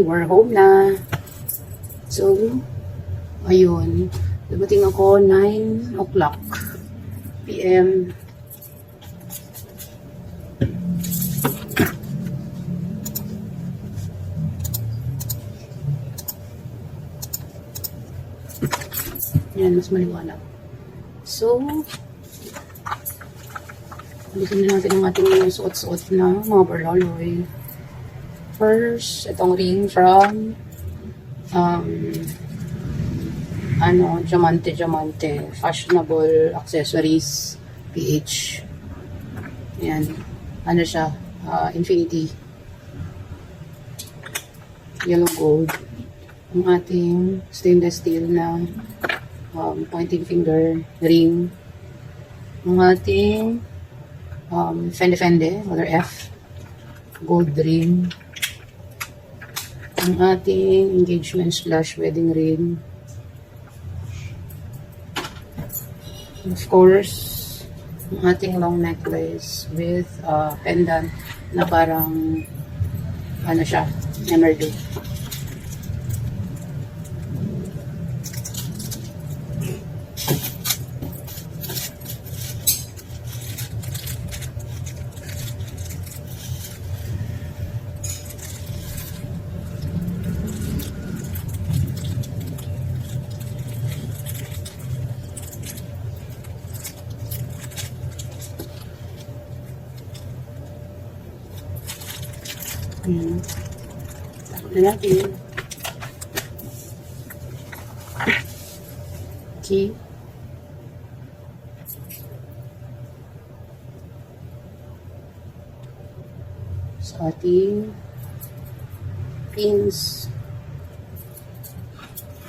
we're home na. So, ayun. Dumating ako 9 o'clock PM. Yan, mas maliwanag. So, alisin na natin ang ating suot-suot na mga barlaloy. First, itong ring from Diamante, Fashionable Accessories, PH. Ayan. Ano siya? Infinity. Yellow gold. Ang ating stainless steel na pointing finger ring. Ang ating Fende, letter F. Gold ring. Ang ating engagement / wedding ring. Of course, ang ating long necklace with pendant na parang ano siya, emerald. Tapos na natin. Okay. Sa ating pins.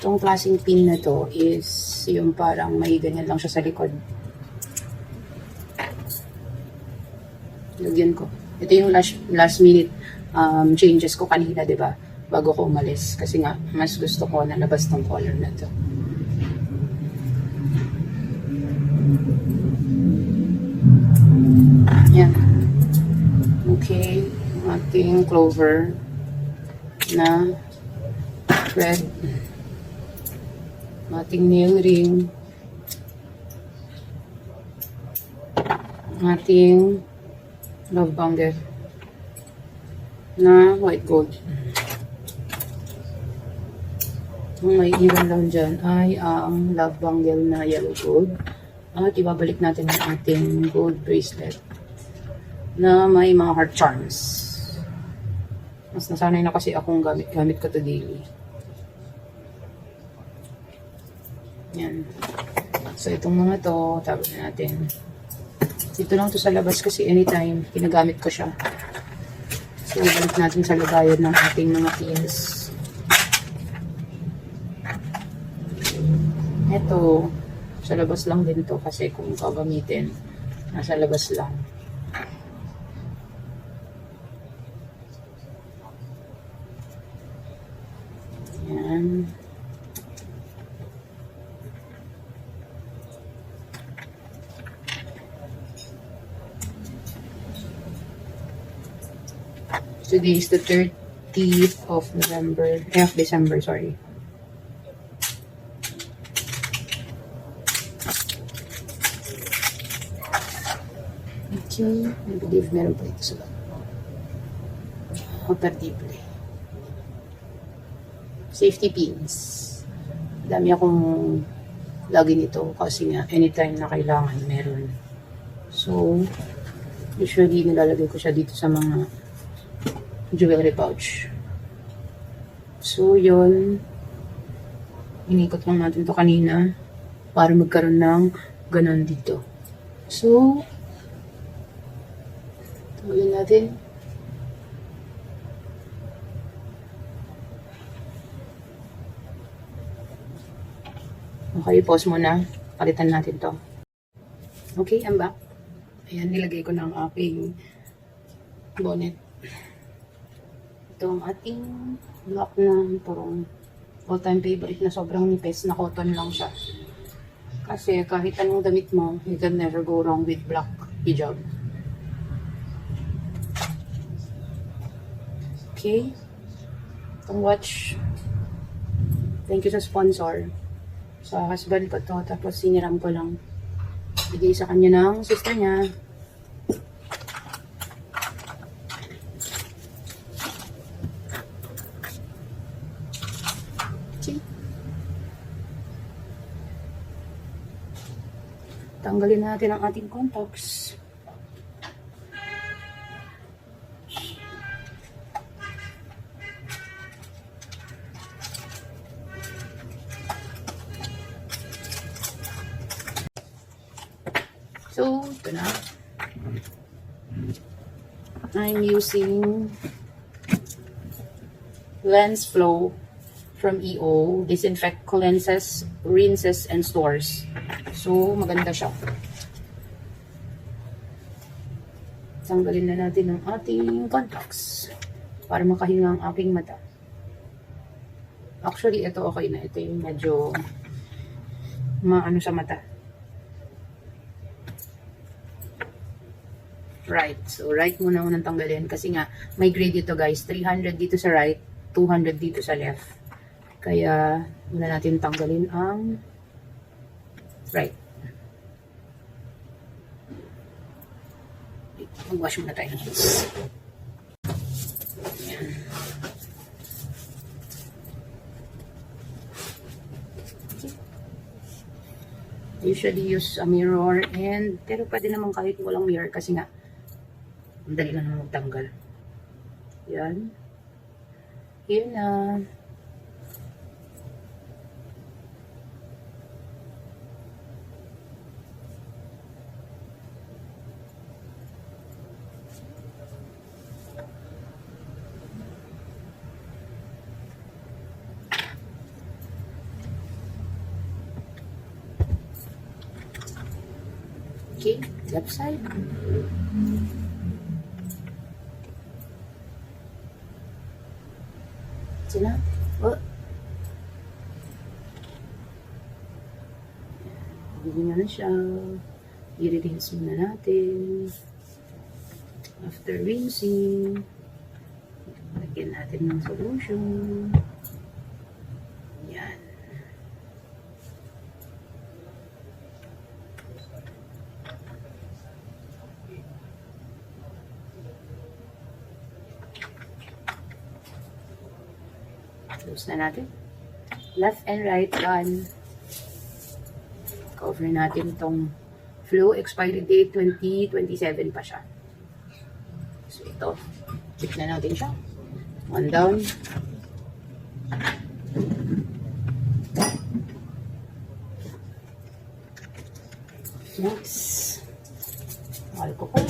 Itong klaseng pin na to is yung parang may ganyan lang siya sa likod. Lagyan ko. Ito yung last minute changes ko kanina, di ba? Bago ko umalis. Kasi nga, mas gusto ko na labas ng color na to. Yan. Okay. Ating clover na red. Ating nail ring. Ating love bangle na white gold. Ang may iwan lang dyan ay ang love bangle na yellow gold. At ibabalik natin ang ating gold bracelet na may mga heart charms. Mas nasanay na kasi akong gamit ko to daily. Yan. So itong mga to, tago na natin. Dito lang to sa labas kasi anytime ginagamit ko siya. So, balik natin sa lagayan ng ating mga pins. Ito, sa labas lang din to kasi kung gagamitin, nasa labas lang. Yan. Today is the 30th of December, sorry. Okay, I believe meron pa ito sa alternative. Safety pins. Dami akong lagi nito kasi nga anytime na kailangan meron. So, usually nilalagay ko siya dito sa mga jewelry pouch. So, yun. Inikot lang natin to kanina para magkaroon ng ganon dito. So, tanggalin natin. Okay, pause muna. Palitan natin to. Okay, I'm back. Ayan, nilagay ko na ang aking bonnet. Ito ang ating black na parang all-time favorite na sobrang nipis na cotton lang siya. Kasi kahit anong damit mo, you can never go wrong with black hijab. Okay. Itong watch, thank you sa sponsor. Sa husband ko to, tapos siniram ko lang. Bigay sa kanya ng sister niya. See? Tanggalin natin ang ating contacts. So, ito na. I'm using Lens Flow from EO. Disinfect lenses, rinses, and stores. So, maganda siya. Tanggalin na natin ang ating contacts para makahinga ang aking mata. Actually, ito okay na. Ito yung medyo maano sa mata. Right. So, right muna unang tanggalin. Kasi nga, may grade ito guys. 300 dito sa right, 200 dito sa left. Kaya, muna natin tanggalin ang right. Mag-wash muna tayo ng hands. Ayan. Usually use a mirror pero pwede naman kahit walang mirror kasi nga madali lang naman magtanggal. Yan. Yun na. Okay, left side. Sila. Oh. Bigyan na siya. I-rinse muna natin. After rinsing, lagyan natin ng solution. Yan. Close na natin. Left and right done. Cover natin itong Flow. Expiry date 2027 pa siya. So ito. Check na natin siya. One down. Next. Alcohol.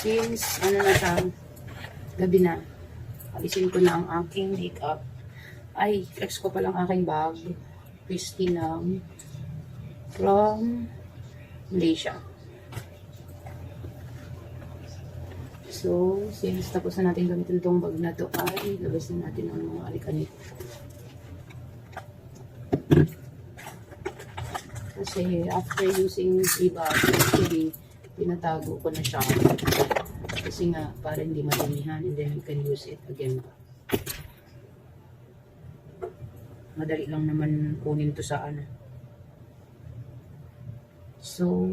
Since ano na siya, gabi na. Alisin ko na ang aking makeup. Ay, flex ko pa lang aking bag. Christy ng from Malaysia. So, since tapos na natin gamitin itong bag na to, ay labas na natin ang mga alikanit. Kasi after using e-bag, actually, pinatago ko na siya. Kasi nga, para hindi madumihan, and then you can use it again. Madali lang naman kunin to sa ano. So,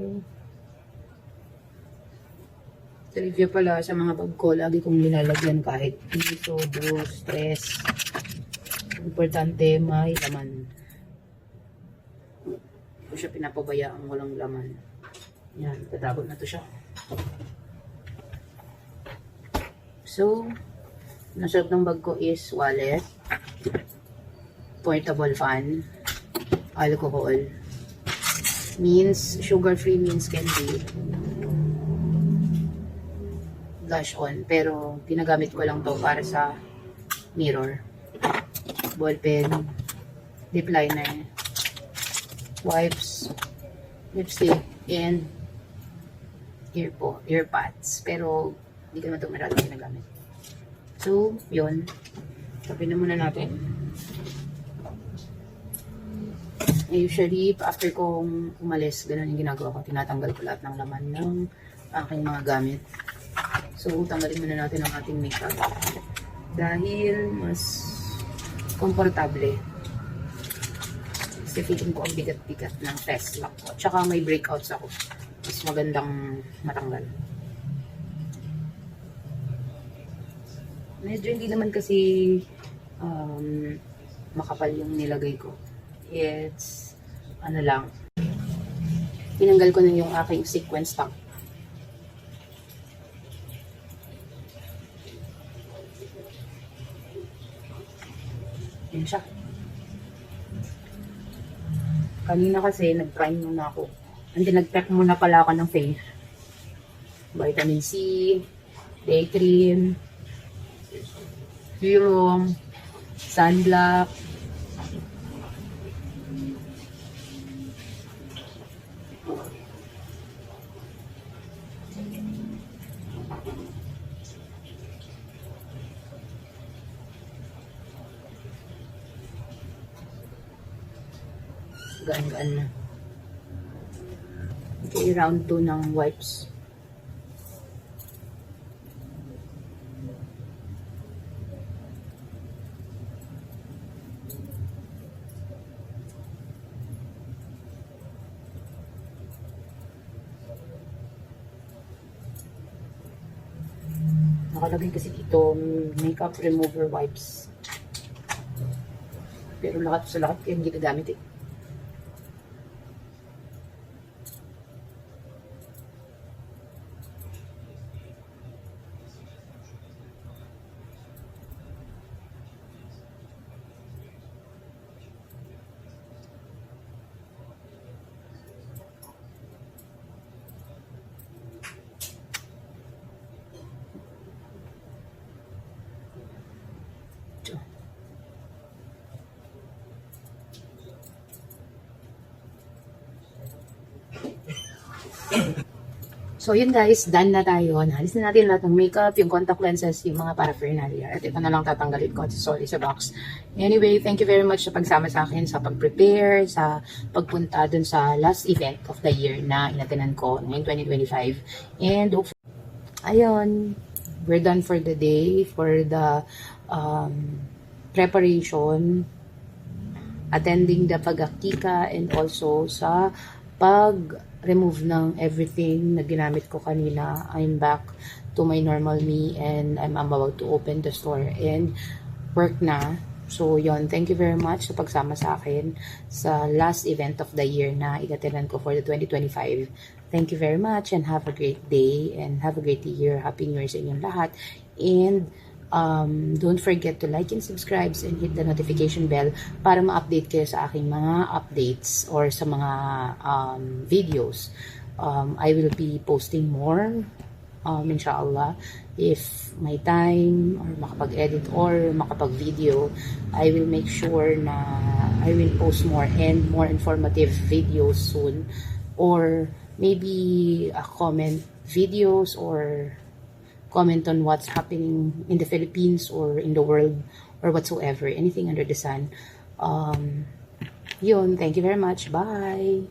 trivia pala sa mga bag ko, lagi kong nilalagyan kahit dito, stress. Importante, may laman. Hindi ko siya pinapabayaang walang laman. Yan, tatagot na to siya. So, nasa loob ng bag ko is wallet, portable fan, alcohol, means sugar-free means candy, blush on, pero ginagamit ko lang to para sa mirror, ballpen, lip liner, wipes, lipstick, and earpads. Pero hindi ko naman ito maraming ginagamit. So, yun. Tabi na muna natin. Usually, after kong umalis, ganun yung ginagawa ko. Tinatanggal ko lahat ng laman ng aking mga gamit. So, tanggalin muna natin ang ating makeup. Dahil mas komportable. Kasi feeling ko ang bigat-bigat ng test lock ko. Tsaka may breakouts ako. Mas magandang matanggal. Medyo hindi naman kasi makapal yung nilagay ko. It's ano lang. Tinanggal ko na yung aking sequence tang. Yun siya. Kanina kasi nag-prime muna ako. And then nag-prep muna pala ako ng face. Vitamin C, day cream, serum, sunblock. Gaan-gaan na. Okay, round 2 ng wipes. Nakalagay kasi dito, makeup remover wipes. Pero lahat sa lahat kaya hindi nagamit eh. So, yun guys, done na tayo. Nahalis na natin lahat ng makeup, yung contact lenses, yung mga paraphernalia. At ito na lang tatanggalin ko. Sorry sa box. Anyway, thank you very much sa pagsama sa akin, sa pag-prepare, sa pagpunta dun sa last event of the year na inatinan ko ngayong 2025. And hopefully, ayun, we're done for the day, for the preparation, attending the pag-akika, and also sa pag-remove ng everything na ginamit ko kanina. I'm back to my normal me and I'm about to open the store and work na. So, yon, thank you very much sa pagsama sa akin sa last event of the year na inatinan ko for the 2025. Thank you very much and have a great day and have a great year. Happy New Year sa inyong lahat. And don't forget to like and subscribe and hit the notification bell para ma-update kayo sa aking mga updates or sa mga videos. I will be posting more, inshallah. If may time or makapag-edit or makapag-video, I will make sure na I will post more and more informative videos soon, or maybe comment videos or comment on what's happening in the Philippines or in the world or whatsoever, anything under the sun. Yun, thank you very much. Bye!